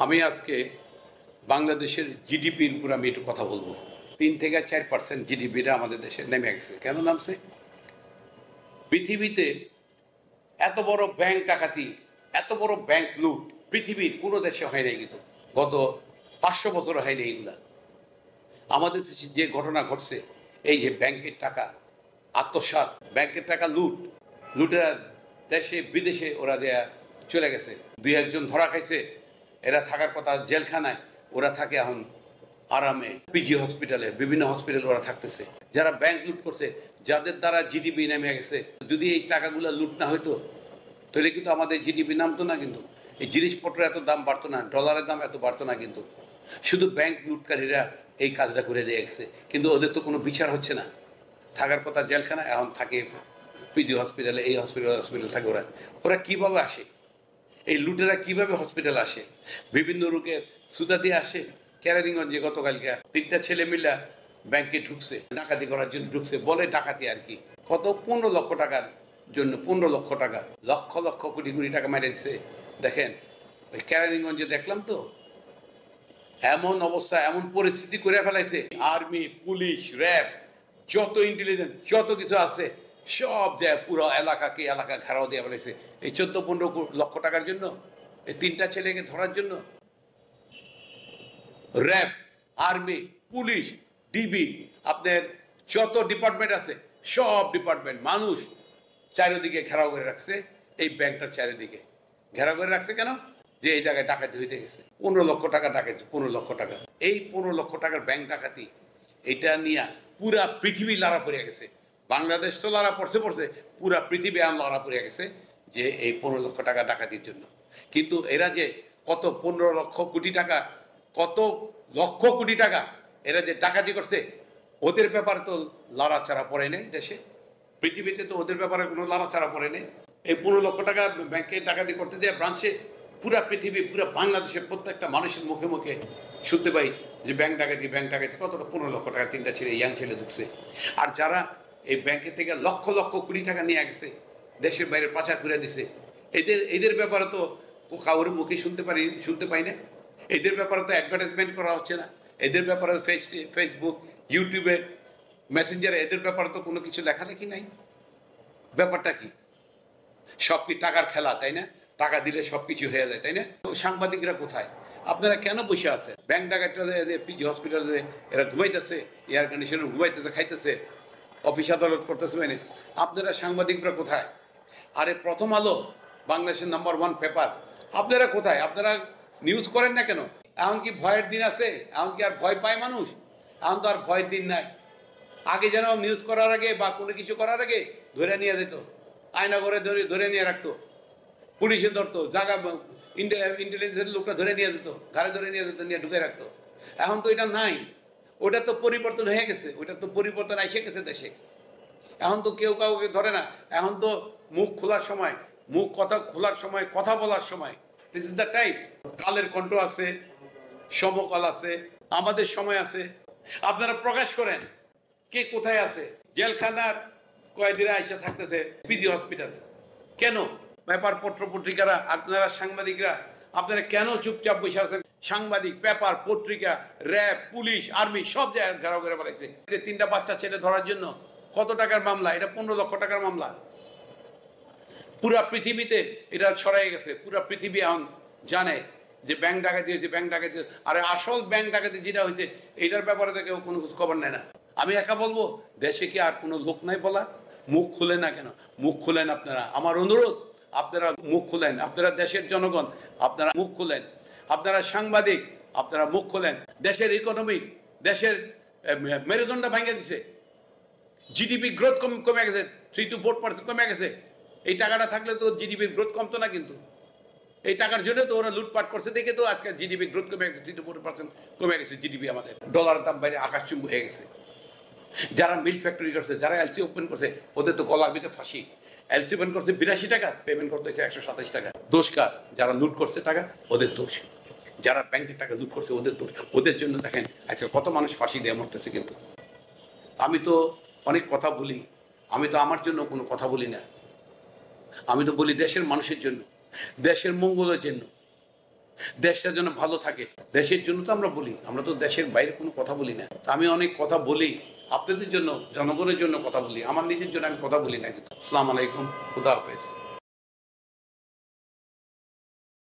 আমি আজকে বাংলাদেশের জিডিপির উপর আমি একটু কথা বলবো। 3 থেকে 4% জিডিপিটা আমাদের দেশে নেমে গেছে। কেন নামছে? পৃথিবীতে এত বড় ব্যাংক ডাকাতি, এত বড় ব্যাংক লুট পৃথিবীর কোনো দেশে হয় নাই, কিন্তু গত 500 বছর হয়নি এইগুলা। আমাদের দেশে যে ঘটনা ঘটছে, এই যে ব্যাংকের টাকা আত্মসাৎ, ব্যাংকের টাকা লুটেরা দেশে বিদেশে ওরা যে চলে গেছে। 2-1 ধরা খাইছে, এরা থাকার কথা জেলখানায়, ওরা থাকে এখন আরামে পিজি হসপিটালে, বিভিন্ন হসপিটালে ওরা থাকতেছে। যারা ব্যাংক লুট করছে, যাদের দ্বারা জিডিপি নেমে গেছে, যদি এই টাকাগুলো লুট না হইতো তাহলে কিন্তু আমাদের জিডিপি নামতো না, কিন্তু এই জিনিসপত্রের এত দাম বাড়তো না, ডলারের দাম এত বাড়তো না। কিন্তু শুধু ব্যাংক লুটকারীরা এই কাজটা করে দিয়ে গেছে, কিন্তু ওদের তো কোনো বিচার হচ্ছে না। থাকার কথা জেলখানা, এখন থাকে পিজি হসপিটালে, এই হসপিটাল থাকে। ওরা কীভাবে আসে? এই লুটেরা কিভাবে হসপিটাল আসে? বিভিন্ন রোগের সুতা দিয়ে আসে। কেরানীগঞ্জে গতকালকে 3টা ছেলে মিলে ব্যাংকে ঢুকছে, ডাকাতি করার জন্য ঢুকছে, বলে ডাকাতি আর কি। কত 15 লক্ষ টাকার জন্য, 15 লক্ষ টাকা, লক্ষ লক্ষ কোটি কোটি টাকা মেরে দিচ্ছে। দেখেন ওই কেরানীগঞ্জে দেখলাম তো, এমন অবস্থা, এমন পরিস্থিতি করে ফেলাইছে। আর্মি, পুলিশ, র্যাব, যত ইন্টেলিজেন্স, যত কিছু আছে সব দেয়, পুরো এলাকা ঘেরাও দিয়ে ফেলেছে এই 14-15 লক্ষ টাকার জন্য, এই 3টা ছেলেকে ধরার জন্য। র্যাব, আর্মি, পুলিশ, ডিবি, আপনার যত ডিপার্টমেন্ট আছে সব ডিপার্টমেন্ট, মানুষ চারিদিকে ঘেরাও করে রাখছে। এই ব্যাংকটার চারিদিকে ঘেরাও করে রাখছে কেন? যে এই জায়গায় ডাকাতি হইতে গেছে। 15 লক্ষ টাকা ডাকাইছে, 15 লক্ষ টাকা। এই 15 লক্ষ টাকার ব্যাংক ডাকাতি, এটা নিয়ে পুরা পৃথিবী লাড়া পড়ে গেছে। বাংলাদেশ তো লাড়া পড়ছে, পুরা পৃথিবী লাড়া পড়ে গেছে যে এই 15 লক্ষ টাকা ডাকাতির জন্য। কিন্তু এরা যে কত 15 লক্ষ কোটি টাকা, কত লক্ষ কোটি টাকা এরা যে ডাকাতি করছে, ওদের ব্যাপারে তো লড়াছাড়া পড়ে নেই দেশে, পৃথিবীতে তো ওদের ব্যাপারে কোনো লড়াছাড়া পড়ে নেই। এই 15 লক্ষ টাকা ব্যাংকে ডাকাতি করতে যায় ব্রাঞ্চে, পুরা পৃথিবী, পুরা বাংলাদেশের প্রত্যেকটা মানুষের মুখে মুখে শুনতে পাই যে ব্যাংক ডাকাতি, কতটা 15 লক্ষ টাকা 3টা ছেলে, ইয়াং ছেলে ঢুকছে। আর যারা এই ব্যাংকে থেকে লক্ষ লক্ষ কোটি টাকা নিয়ে গেছে, দেশের বাইরে পাচার করে দিছে, এদের ব্যাপারে তো কারোর মুখে শুনতে পাই না। এদের ব্যাপারে তো অ্যাডভার্টাইজমেন্ট করা হচ্ছে না। এদের ব্যাপারে ফেসবুক, ইউটিউবে, মেসেঞ্জারে এদের ব্যাপারে তো কোনো কিছু লেখালেখি নাই। ব্যাপারটা কি? সব কি টাকার খেলা, তাই না? টাকা দিলে সব কিছু হয়ে যায়, তাই না? সাংবাদিকরা কোথায়? আপনারা কেন বসে আছেন? ব্যাংক ডাকাতরা পিজি হসপিটালে এরা ঘুমাইতেছে, এয়ার কন্ডিশনে ঘুমাইতেছে, খাইতেছে, অফিস আদালত করতেছে, মানে আপনারা সাংবাদিকরা কোথায়? আরে প্রথম আলো বাংলাদেশের নাম্বার 1 পেপার, আপনারা কোথায়? আপনারা নিউজ করেন না কেন? এখন কি ভয়ের দিন আছে? এখন কি আর ভয় পায় মানুষ? এখন তো আর ভয়ের দিন নাই। আগে যেন নিউজ করার আগে বা কোনো কিছু করার আগে ধরে নিয়ে যেত, আয়না করে ধরে নিয়ে রাখতো, পুলিশে ধরতো, জায়গা ইন্টেলিজেন্সের লোকটা ধরে নিয়ে যেত, ঘাড়ে ধরে নিয়ে যেত, নিয়ে ঢুকে রাখতো। এখন তো এটা নাই। ওটা তো পরিবর্তন হয়ে গেছে, ওটা তো পরিবর্তন এসে গেছে দেশে। এখন তো কেউ কাউকে ধরে না। এখন তো মুখ খোলার সময়, কথা বলার সময়, this is the time. Kaler Kantho আছে, সমকাল আছে, আমাদের সময় আছে। আপনারা প্রকাশ করেন কে কোথায় আছে। জেলখানার কয়েদিরা আইসা থাকতেছে পিজি হসপিটালে। কেন? পেপার পত্রিকারা, আপনারা সাংবাদিকরা, আপনারা কেন চুপচাপ বসে আছেন? সাংবাদিক, পেপার, পত্রিকা, র্যাব, পুলিশ, আর্মি সব জায়গায় ঘেরাও করে বেড়াইছে 3টা বাচ্চা ছেলে ধরার জন্য। কত টাকার মামলা? এটা 15 লক্ষ টাকার মামলা। পুরা পৃথিবীতে এটা ছড়াই গেছে। পুরা পৃথিবী এখন জানে যে ব্যাংক ডাকাতি হয়েছে, আরে আসল ব্যাংক ডাকাতি যেটা হয়েছে এটার ব্যাপারে তো কেউ কোনো খবর নেয় না। আমি একা বলবো, দেশে কি আর কোনো লোক নাই বলার? মুখ খুলে না কেন? মুখ খুলেন আপনারা, আমার অনুরোধ, আপনারা মুখ খুলেন। আপনারা দেশের জনগণ, আপনারা মুখ খুলেন। আপনারা সাংবাদিক, আপনারা মুখ খুলেন। দেশের ইকোনমি, দেশের মেরুদণ্ড ভেঙে দিছে। জিডিপি গ্রোথ কমে গেছে, 3 to 4% কমে গেছে। এই টাকাটা থাকলে তো জিডিপির গ্রোথ কমতো না, কিন্তু এই টাকার জন্য তো ওরা লুটপাট করছে, দেখে তো আজকে জিডিপি গ্রোথ কমে গেছে, 3 to 4% কমে গেছে জিডিপি আমাদের। ডলারের দাম বাইরে আকাশচুম্বী হয়ে গেছে। যারা মিল ফ্যাক্টরি করছে, যারা এলসি ওপেন করছে, ওদের তো গলার ভিতরে ফাঁসি। এলসি ওপেন করছে 82 টাকা, পেমেন্ট করতে হয়েছে 127 টাকা। দোষ কার? যারা লুট করছে টাকা, ওদের দোষ। যারা ব্যাংকের টাকা লুট করছে, ওদের দোষ। ওদের জন্য দেখেন আজকে কত মানুষ ফাঁসি দিয়ে মরতেছে। কিন্তু আমি তো অনেক কথা বলি, আমি তো আমার জন্য কোনো কথা বলি না। আমি তো বলি দেশের মানুষের জন্য, দেশের মঙ্গলের জন্য। দেশটা যেন ভালো থাকে। দেশের জন্য তো আমরা বলি, আমরা তো দেশের বাইরে কোনো কথা বলি না। তো আমি অনেক কথা বলি আপনাদের জন্য, জনগণের জন্য কথা বলি, আমার নিজের জন্য আমি কথা বলি না। কিন্তু আসসালামু আলাইকুম, খুদা হাফেজ।